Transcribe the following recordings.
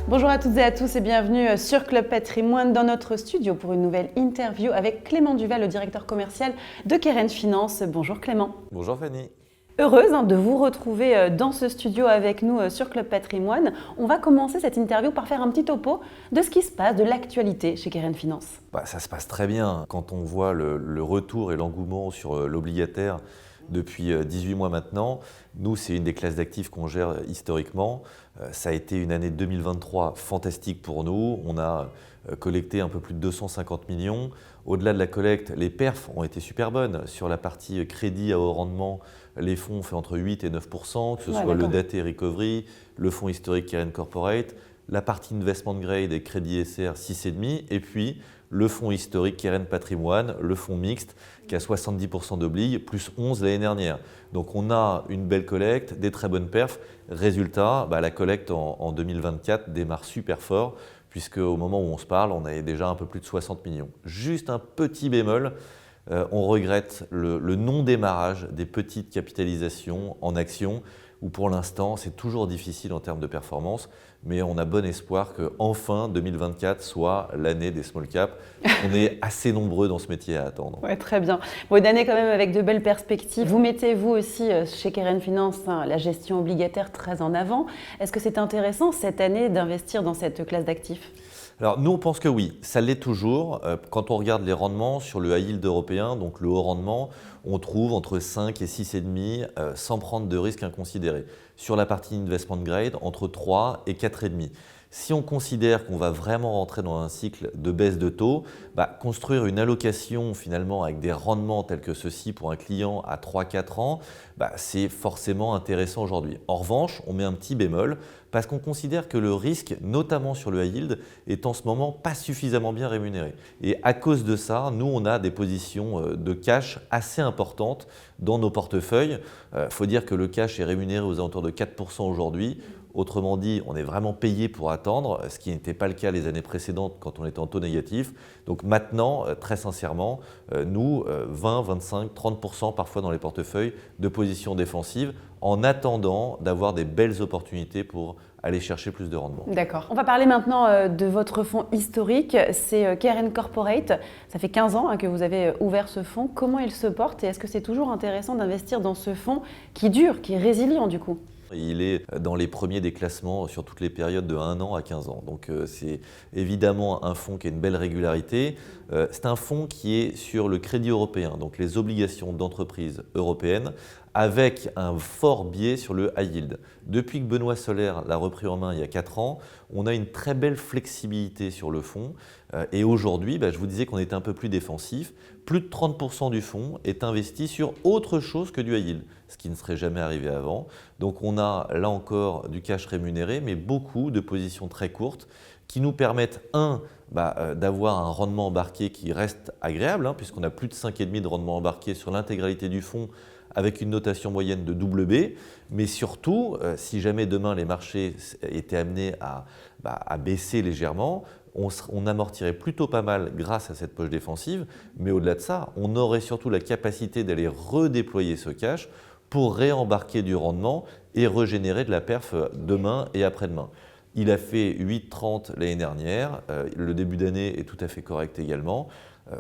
Bonjour à toutes et à tous et bienvenue sur Club Patrimoine dans notre studio pour une nouvelle interview avec Clément Duval, le directeur commercial de Keren Finance. Bonjour Clément. Bonjour Fanny. Heureuse de vous retrouver dans ce studio avec nous sur Club Patrimoine. On va commencer cette interview par faire un petit topo de ce qui se passe, de l'actualité chez Keren Finance. Ça se passe très bien quand on voit le retour et l'engouement sur l'obligataire depuis 18 mois maintenant. Nous, c'est une des classes d'actifs qu'on gère historiquement. Ça a été une année 2023 fantastique pour nous. On a collecté un peu plus de 250 millions. Au-delà de la collecte, les perfs ont été super bonnes. Sur la partie crédit à haut rendement, les fonds ont fait entre 8 et 9%, que ce soit le Daté Recovery, le fonds historique Keren Corporate, la partie investment grade et crédit SR 6,5%, et puis le fonds historique Keren Patrimoine, le fonds mixte qui a 70% d'oblig, plus 11 l'année dernière. Donc on a une belle collecte, des très bonnes perfs. Résultat, la collecte en 2024 démarre super fort, puisque au moment où on se parle, on avait déjà un peu plus de 60 millions. Juste un petit bémol, on regrette le non-démarrage des petites capitalisations en actions, où pour l'instant c'est toujours difficile en termes de performance, mais on a bon espoir qu'enfin 2024 soit l'année des small caps. On est assez nombreux dans ce métier à attendre. Ouais, très bien. Bon, une année quand même avec de belles perspectives. Vous mettez vous aussi chez Keren Finance la gestion obligataire très en avant. Est-ce que c'est intéressant cette année d'investir dans cette classe d'actifs ? Alors nous on pense que oui, ça l'est toujours. Quand on regarde les rendements sur le high yield européen, donc le haut rendement, on trouve entre 5 et 6,5 sans prendre de risques inconsidérés. Sur la partie investment grade, entre 3 et 4,5. Si on considère qu'on va vraiment rentrer dans un cycle de baisse de taux, construire une allocation finalement avec des rendements tels que ceux-ci pour un client à 3-4 ans, c'est forcément intéressant aujourd'hui. En revanche, on met un petit bémol parce qu'on considère que le risque, notamment sur le high yield, est en ce moment pas suffisamment bien rémunéré. Et à cause de ça, nous, on a des positions de cash assez importantes dans nos portefeuilles. Faut dire que le cash est rémunéré aux alentours de 4% aujourd'hui. Autrement dit, on est vraiment payé pour attendre, ce qui n'était pas le cas les années précédentes quand on était en taux négatif. Donc maintenant, très sincèrement, nous, 20, 25, 30% parfois dans les portefeuilles de positions défensives en attendant d'avoir des belles opportunités pour aller chercher plus de rendement. D'accord. On va parler maintenant de votre fonds historique, c'est Keren Corporate. Ça fait 15 ans que vous avez ouvert ce fonds. Comment il se porte et est-ce que c'est toujours intéressant d'investir dans ce fonds qui dure, qui est résilient du coup ? Il est dans les premiers des classements sur toutes les périodes de 1 an à 15 ans. Donc c'est évidemment un fonds qui a une belle régularité. C'est un fonds qui est sur le crédit européen, donc les obligations d'entreprise européennes, avec un fort biais sur le high yield. Depuis que Benoît Solaire l'a repris en main il y a 4 ans, on a une très belle flexibilité sur le fonds. Et aujourd'hui, je vous disais qu'on était un peu plus défensif. Plus de 30% du fonds est investi sur autre chose que du high yield, ce qui ne serait jamais arrivé avant. Donc on a là encore du cash rémunéré, mais beaucoup de positions très courtes qui nous permettent, d'avoir un rendement embarqué qui reste agréable, puisqu'on a plus de 5,5 de rendement embarqué sur l'intégralité du fonds, avec une notation moyenne de double B, mais surtout, si jamais demain les marchés étaient amenés à baisser légèrement, on amortirait plutôt pas mal grâce à cette poche défensive, mais au-delà de ça, on aurait surtout la capacité d'aller redéployer ce cash pour réembarquer du rendement et régénérer de la perf demain et après-demain. Il a fait 8,30 l'année dernière, le début d'année est tout à fait correct également.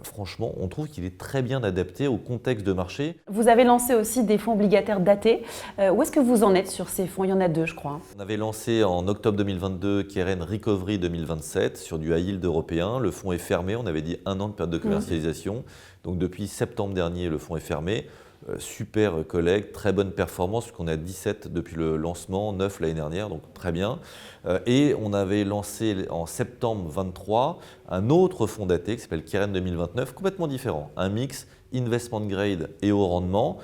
Franchement, on trouve qu'il est très bien adapté au contexte de marché. Vous avez lancé aussi des fonds obligataires datés. Où est-ce que vous en êtes sur ces fonds ? Il y en a 2, je crois. On avait lancé en octobre 2022 Keren Recovery 2027 sur du high yield européen. Le fonds est fermé, on avait dit 1 an de période de commercialisation. Donc depuis septembre dernier, le fonds est fermé. Super collecte, très bonne performance, puisqu'on a 17 depuis le lancement, 9 l'année dernière, donc très bien. Et on avait lancé en septembre 2023 un autre fonds daté qui s'appelle Keren 2029, complètement différent, un mix investment grade et haut rendement.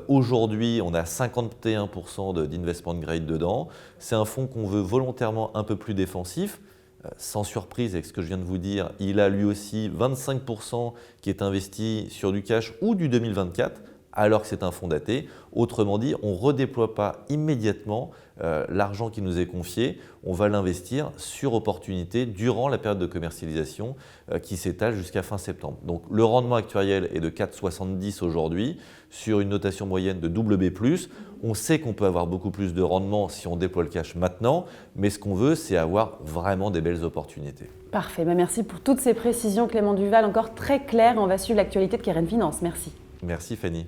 Aujourd'hui, on a 51% d'investment grade dedans. C'est un fonds qu'on veut volontairement un peu plus défensif. Sans surprise avec ce que je viens de vous dire, il a lui aussi 25% qui est investi sur du cash ou du 2024, alors que c'est un fonds daté. Autrement dit, on ne redéploie pas immédiatement l'argent qui nous est confié, on va l'investir sur opportunité durant la période de commercialisation qui s'étale jusqu'à fin septembre. Donc le rendement actuariel est de 4,70 aujourd'hui sur une notation moyenne de BB+. On sait qu'on peut avoir beaucoup plus de rendement si on déploie le cash maintenant, mais ce qu'on veut, c'est avoir vraiment des belles opportunités. Parfait, merci pour toutes ces précisions Clément Duval, encore très claires. On va suivre l'actualité de Keren Finance. Merci. Merci Fanny.